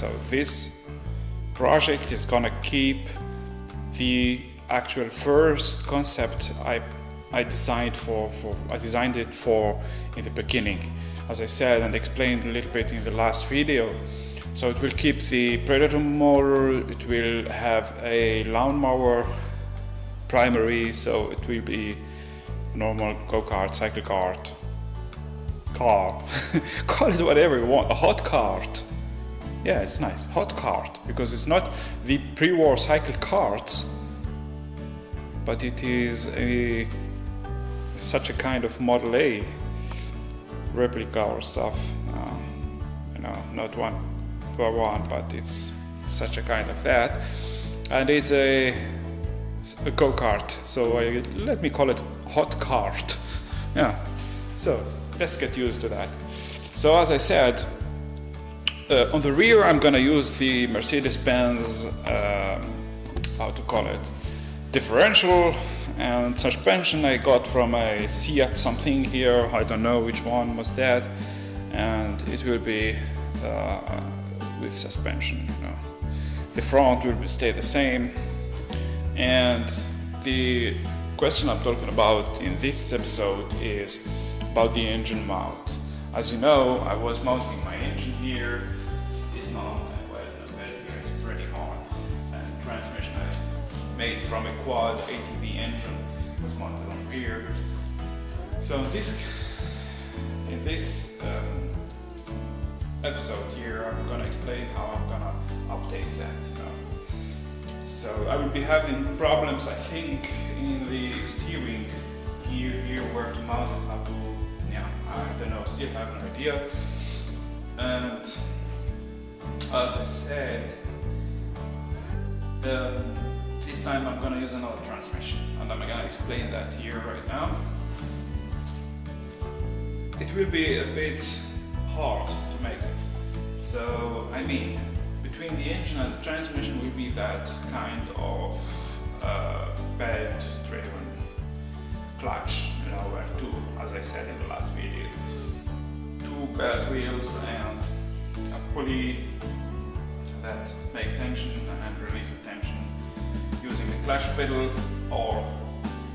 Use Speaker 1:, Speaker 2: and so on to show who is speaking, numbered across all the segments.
Speaker 1: So this project is gonna keep the actual first concept I designed it for in the beginning, as I said and explained a little bit in the last video. So it will keep the Predator motor, it will have a lawnmower primary, so it will be normal go-kart, cycle kart, car, call it whatever you want, a hot cart. Yeah, it's nice, hot cart, because it's not the pre-war cycle karts, but it is such a kind of Model A replica or stuff, not one per one, but it's such a kind of that, and it's a go-kart, so let me call it hot cart. Yeah, so let's get used to that. So as I said, on the rear I'm gonna use the Mercedes-Benz differential and suspension I got from a Seat something here, I don't know which one was that, and it will be with suspension. The front will stay the same, and the question I'm talking about in this episode is about the engine mount. As you know, I was mounting my engine here. This mount here is pretty hard, and transmission I made from a quad ATV engine was mounted on rear. So in this episode here, I'm gonna explain how I'm gonna update that. So I will be having problems, I think, in the steering gear here, where to mount it, how to, I don't know, still have an idea. And as I said, this time I'm gonna use another transmission, and I'm gonna explain that here right now. It will be a bit hard to make it. So, between the engine and the transmission will be that kind of bed-driven clutch, where two, as I said in the last video, two bed wheels and a pulley that make tension and release the tension using the clutch pedal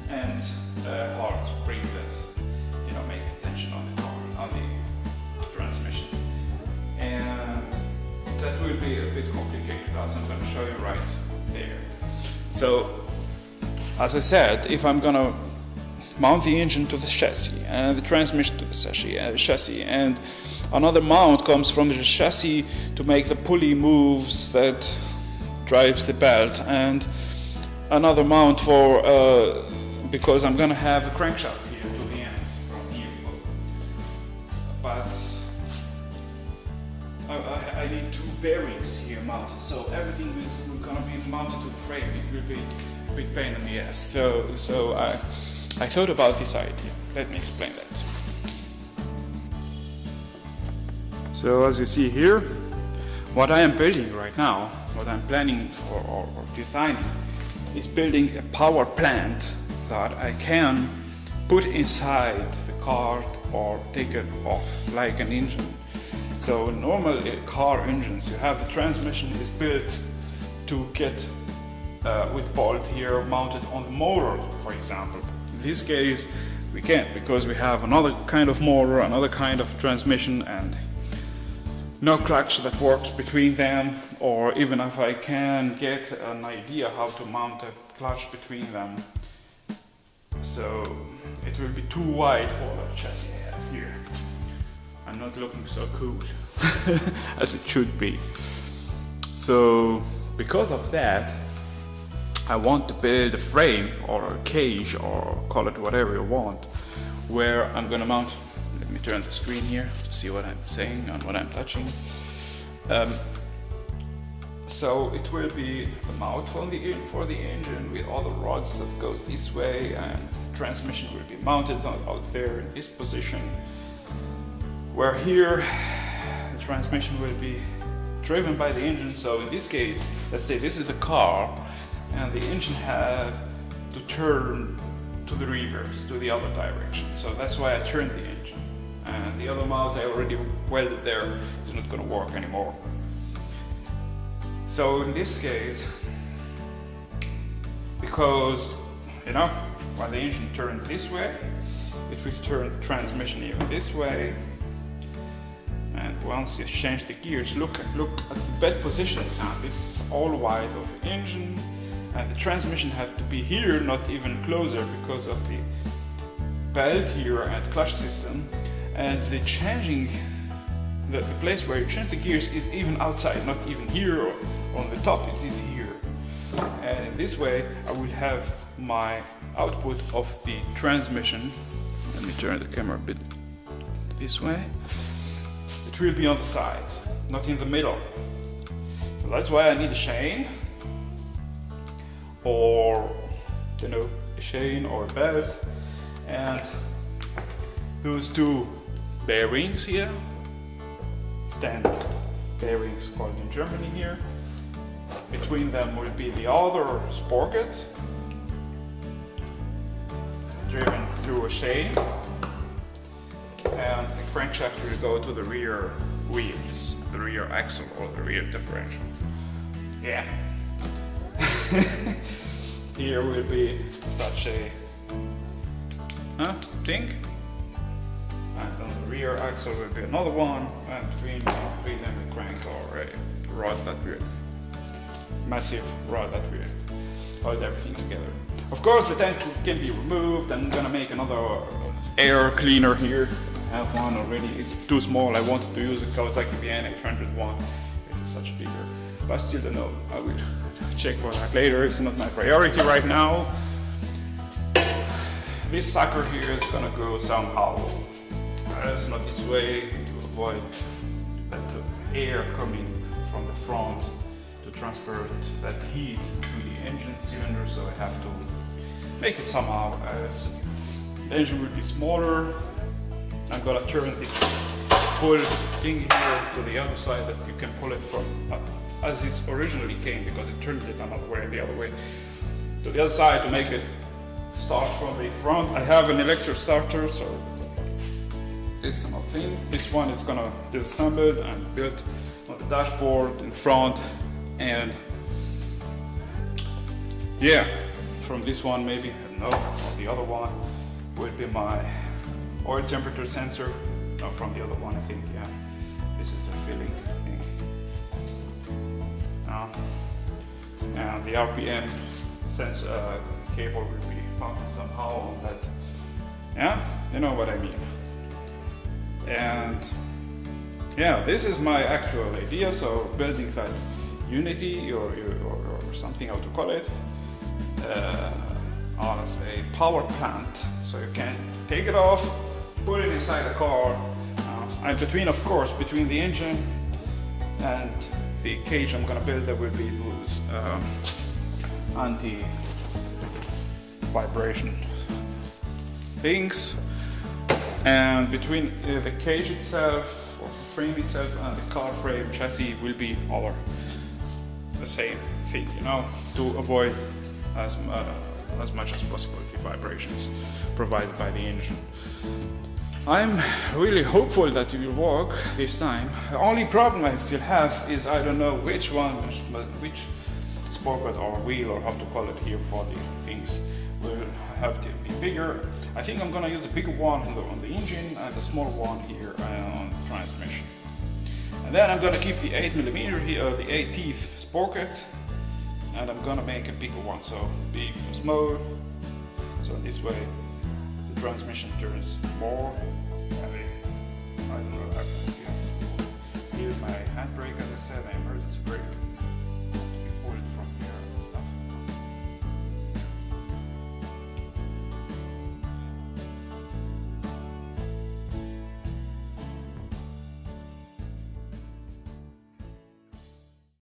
Speaker 1: and a hard spring that makes the tension on the car, on the transmission. And that will be a bit complicated, as I'm going to show you right there. So, as I said, if I'm going to mount the engine to the chassis and the transmission to the chassis, and another mount comes from the chassis to make the pulley moves that drives the belt, and another mount for because I'm going to have a crankshaft here to the end from here. But I need two bearings here mounted, so everything is going to be mounted to the frame. It will be a big pain in the ass. So I thought about this idea. Let me explain that. So as you see here, what I am building right now, what I'm planning or designing, is building a power plant that I can put inside the cart or take it off like an engine. So normal car engines, you have the transmission is built to get with bolt here mounted on the motor, for example. In this case we can't, because we have another kind of motor, another kind of transmission, and no clutch that works between them, or even if I can get an idea how to mount a clutch between them, so it will be too wide for the chassis I have here. I'm not looking so cool as it should be. So because of that, I want to build a frame or a cage, or call it whatever you want, where I'm gonna mount. Let me turn the screen here to see what I'm saying and what I'm touching. So it will be the mount for the engine with all the rods that goes this way, and the transmission will be mounted out there in this position, where here the transmission will be driven by the engine. So in this case, let's say this is the car, and the engine had to turn to the reverse, to the other direction. So that's why I turned the engine. And the other mount I already welded there is not going to work anymore. So in this case, because you know, when the engine turns this way, it will turn the transmission even this way. And once you change the gears, look at the bed position now. This is all wide of the engine, and the transmission has to be here, not even closer, because of the belt here and clutch system. And the changing, the place where you change the gears is even outside, not even here or on the top, it is here. And in this way, I will have my output of the transmission. Let me turn the camera a bit this way. It will be on the side, not in the middle. So that's why I need a chain, or you know, a chain or a belt, and those two bearings here, stand bearings called in Germany here. Between them will be the other sprocket, driven through a chain, and the crankshaft will go to the rear wheels, the rear axle or the rear differential. Yeah. Here will be such a thing, and on the rear axle will be another one, and between them a crank or a rod that will, massive rod that will hold everything together. Of course the tank can be removed. I'm gonna make another air cleaner here. I have one already, it's too small. I wanted to use a Kawasaki BN801, it is such bigger, but I still don't know. I will check for that later, it's not my priority right now. This sucker here is gonna go somehow, it's not this way, to avoid that air coming from the front to transfer that heat to the engine cylinder, so I have to make it somehow. The engine will be smaller. I'm gonna turn this pull thing here to the other side that you can pull it from as it originally came, because it turned it another way, the other way to the other side to make it start from the front. I have an electric starter, so it's another thing. This one is gonna disassembled and built on the dashboard in front, and yeah, from this one maybe, I don't know, or the other one will be my oil temperature sensor. No, from the other one I think, yeah. This is the filling thing. And the RPM sensor cable will be mounted somehow on that. Yeah, you know what I mean. And yeah, this is my actual idea. So building that unity or something, how to call it, as a power plant, so you can take it off, put it inside the car, and between, of course, between the engine and the cage I'm gonna build, there will be those anti-vibration things, and between the cage itself, or frame itself, and the car frame chassis will be all the same thing, you know, to avoid as much as possible the vibrations provided by the engine. I'm really hopeful that it will work this time. The only problem I still have is I don't know which sprocket or wheel, or how to call it here for the things, will have to be bigger. I think I'm gonna use a bigger one on the engine and a smaller one here on the transmission. And then I'm gonna keep the 8mm here, the 8 teeth sprocket, and I'm gonna make a bigger one, so big or small. So this way the transmission turns more. I don't know what happened here. Here's my handbrake, as I said, my emergency brake.